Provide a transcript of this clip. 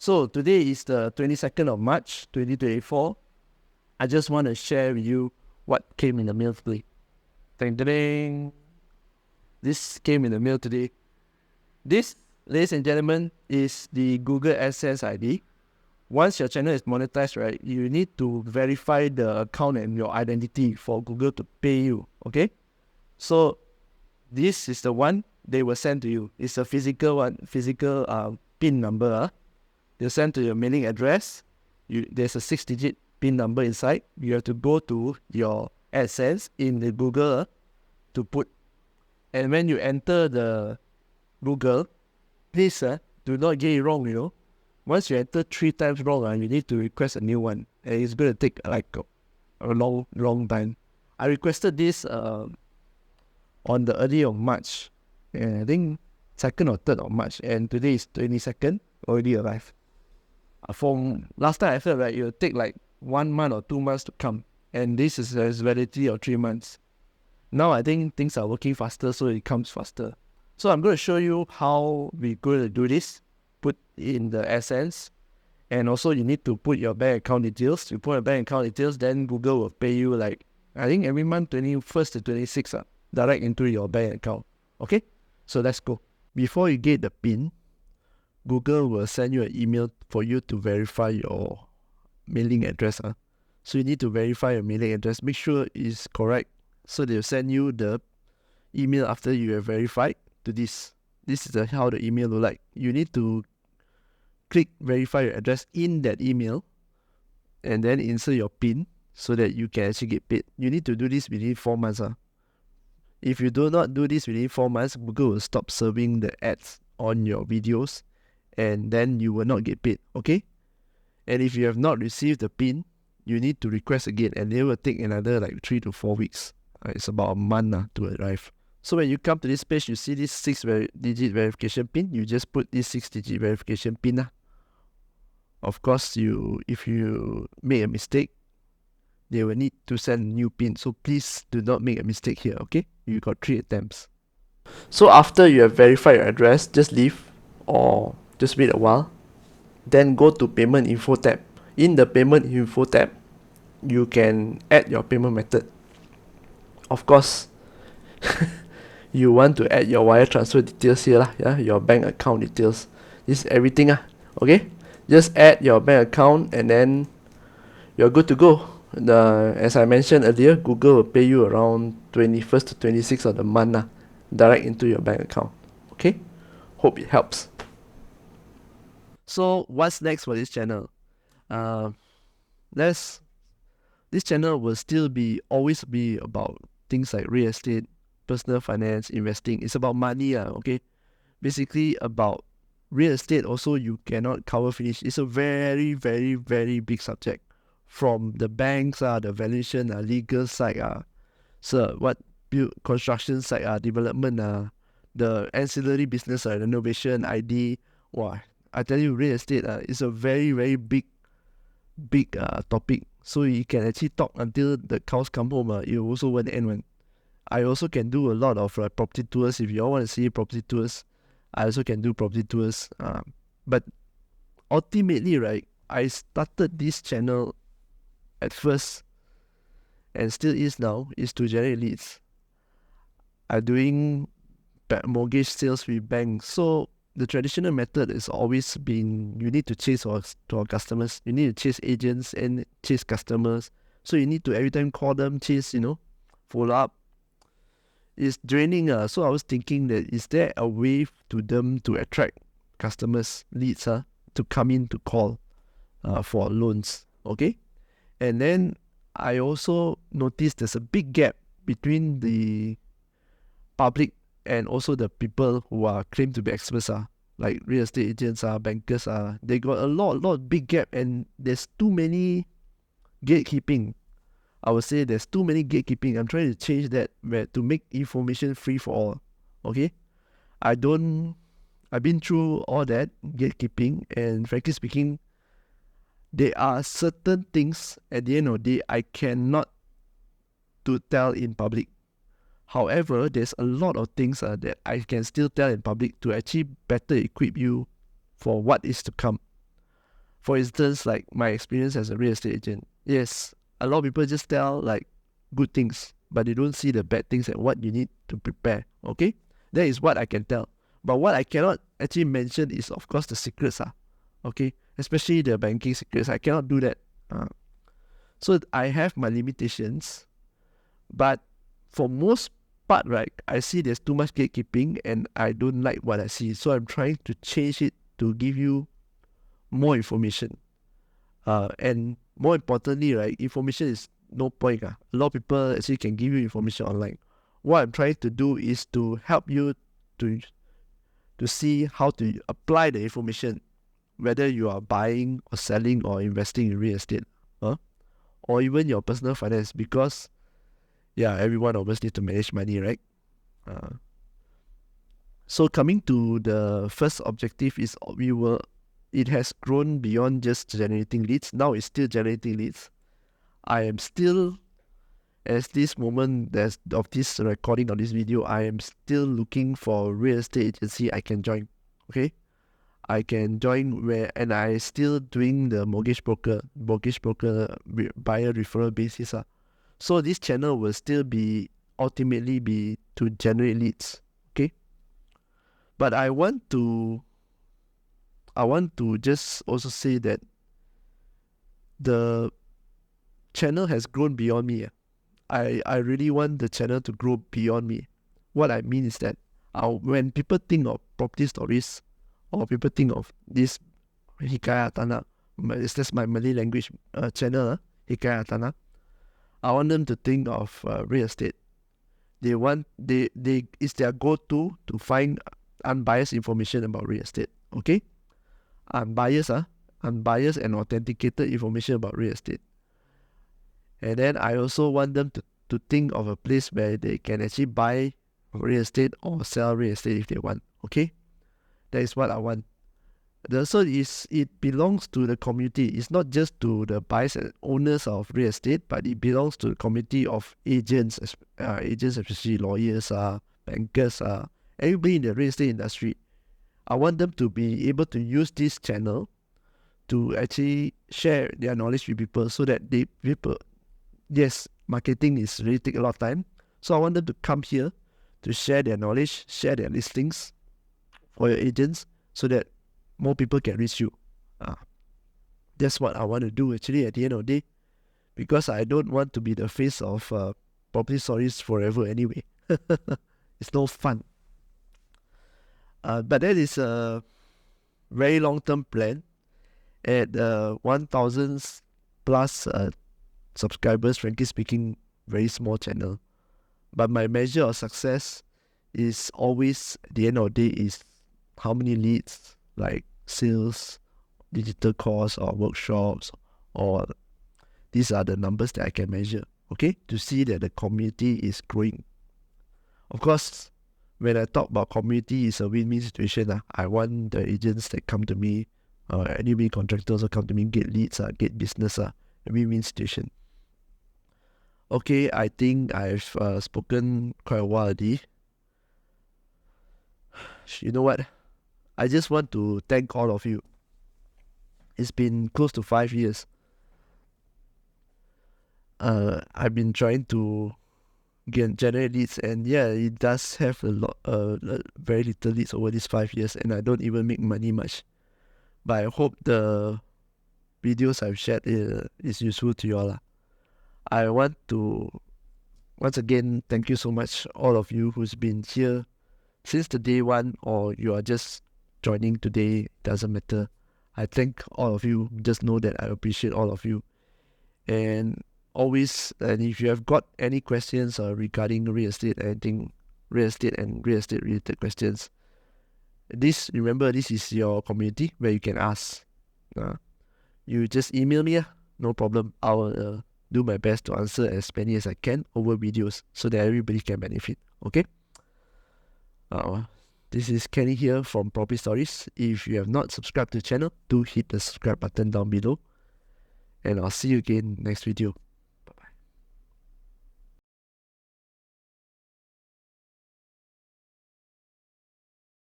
So today is the 22nd of March 2024. I just want to share with you what came in the mail today. Ding, ding, ding. This came in the mail today. This, ladies and gentlemen, is the Google Adsense ID. Once your channel is monetized, right, you need to verify the account and your identity for Google to pay you, okay? So this is the one they will send to you. It's a physical one, physical PIN number. They'll send to your mailing address. There's a 6-digit PIN number inside. You have to go to your AdSense in the Google to put. And when you enter the Google, please do not get it wrong, Once you enter 3 times wrong, you need to request a new one. And it's going to take like a long time. I requested this on the early of March. And I think 2nd or 3rd of March. And today is 22nd, already arrived. From last time I felt like it will take like 1 month or 2 months to come. And this is a validity of 3 months. Now I think things are working faster, so it comes faster. So I'm going to show you how we're going to do this. Put in the AdSense. And also you need to put your bank account details. You put your bank account details, then Google will pay you like, I think every month 21st to 26th direct into your bank account. Okay? So let's go. Before you get the PIN, Google will send you an email for you to verify your mailing address. So you need to verify your mailing address. Make sure it's correct. So they'll send you the email after you have verified to this. This is how the email look like. You need to click verify your address in that email and then insert your PIN so that you can actually get paid. You need to do this within 4 months. If you do not do this within 4 months, Google will stop serving the ads on your videos and then you will not get paid, okay? And if you have not received the PIN, you need to request again and it will take another like 3 to 4 weeks. It's about a month to arrive. So when you come to this page, you see this 6-digit verification PIN. You just put this 6-digit verification PIN. Of course, if you make a mistake, they will need to send a new PIN. So please do not make a mistake here, okay? You got 3 attempts. So after you have verified your address, just leave or just wait a while. Then go to payment info tab. In the payment info tab, you can add your payment method. Of course, you want to add your wire transfer details here, your bank account details. This is everything, okay? Just add your bank account and then you're good to go. As I mentioned earlier, Google will pay you around 21st to 26th of the month, direct into your bank account. Okay? Hope it helps. So what's next for this channel? This channel will still always be about things like real estate, personal finance, investing. It's about money, okay? Basically about real estate also you cannot cover finish. It's a very, very, very big subject. From the banks, the valuation, legal side, so what construction side, development, the ancillary business, renovation, ID. Wow, I tell you, real estate is a very, very big topic. So you can actually talk until the cows come home. It also won't end one. I also can do a lot of property tours. If you all want to see property tours, I also can do property tours. But ultimately, right, I started this channel at first and still is now, is to generate leads. I'm doing mortgage sales with banks. So the traditional method has always been you need to chase to our customers. You need to chase agents and chase customers. So you need to every time call them, chase, follow up. It's draining. So I was thinking that is there a way to them to attract customers, leads to come in to call for loans, okay? And then I also noticed there's a big gap between the public and also the people who are claimed to be experts, like real estate agents, bankers, they got a lot big gap, and there's too many gatekeeping. I would say there's too many gatekeeping. I'm trying to change that to make information free for all. Okay? I've been through all that gatekeeping, and frankly speaking, there are certain things at the end of the day I cannot to tell in public. However, there's a lot of things that I can still tell in public to actually better equip you for what is to come. For instance, like my experience as a real estate agent. Yes, a lot of people just tell like good things, but they don't see the bad things and what you need to prepare. Okay, that is what I can tell. But what I cannot actually mention is, of course, the secrets. Okay, especially the banking secrets. I cannot do that. So I have my limitations, but for most part, right, I see there's too much gatekeeping and I don't like what I see. So I'm trying to change it to give you more information. And more importantly, right, information is no point. A lot of people actually can give you information online. What I'm trying to do is to help you to see how to apply the information, whether you are buying or selling or investing in real estate, or even your personal finance, because every one of us need to manage money, right? So coming to the first objective is it has grown beyond just generating leads. Now it's still generating leads. I am still, at this moment of this recording of this video, I am still looking for a real estate agency I can join. Okay, I can join and I still doing the mortgage broker buyer referral basis. So this channel will still ultimately be to generate leads. Okay, but I want to just also say that the channel has grown beyond me. I really want the channel to grow beyond me. What I mean is that when people think of property stories, or people think of this Hikayat Tanah, that's my Malay language channel, Hikayat Tanah, I want them to think of real estate. It's their go-to to find unbiased information about real estate. Okay, unbiased and authenticated information about real estate. And then I also want them to think of a place where they can actually buy real estate or sell real estate if they want. Okay, that is what I want. So it belongs to the community. It's not just to the buyers and owners of real estate, but it belongs to the community of agents, especially lawyers, bankers, everybody in the real estate industry. I want them to be able to use this channel to actually share their knowledge with people, so that yes, marketing is really take a lot of time. So I want them to come here to share their knowledge, share their listings for your agents, so that more people can reach you. That's what I want to do actually at the end of the day, because I don't want to be the face of property stories forever anyway. It's no fun. But that is a very long-term plan. At 1,000 plus subscribers, frankly speaking, very small channel. But my measure of success is always, at the end of the day, is how many leads, like sales, digital course, or workshops, or these are the numbers that I can measure, okay, to see that the community is growing. Of course, when I talk about community, it's a win-win situation. I want the agents that come to me, any contractors who come to me, get leads, get business, a win-win situation. Okay, I think I've spoken quite a while already. You know what? I just want to thank all of you. It's been close to 5 years. I've been trying to generate leads, and it does have a lot, very little leads over these 5 years, and I don't even make money much. But I hope the videos I've shared is useful to you all. I want to once again thank you so much, all of you who's been here since the day one, or you are just joining today, doesn't matter. I thank all of you. Just know that I appreciate all of you. And always, and if you have got any questions regarding real estate, anything real estate and real estate related questions, remember, this is your community where you can ask. You just email me, no problem. I'll do my best to answer as many as I can over videos, so that everybody can benefit. Okay. This is Kenny here from Property Stories. If you have not subscribed to the channel, do hit the subscribe button down below, and I'll see you again next video.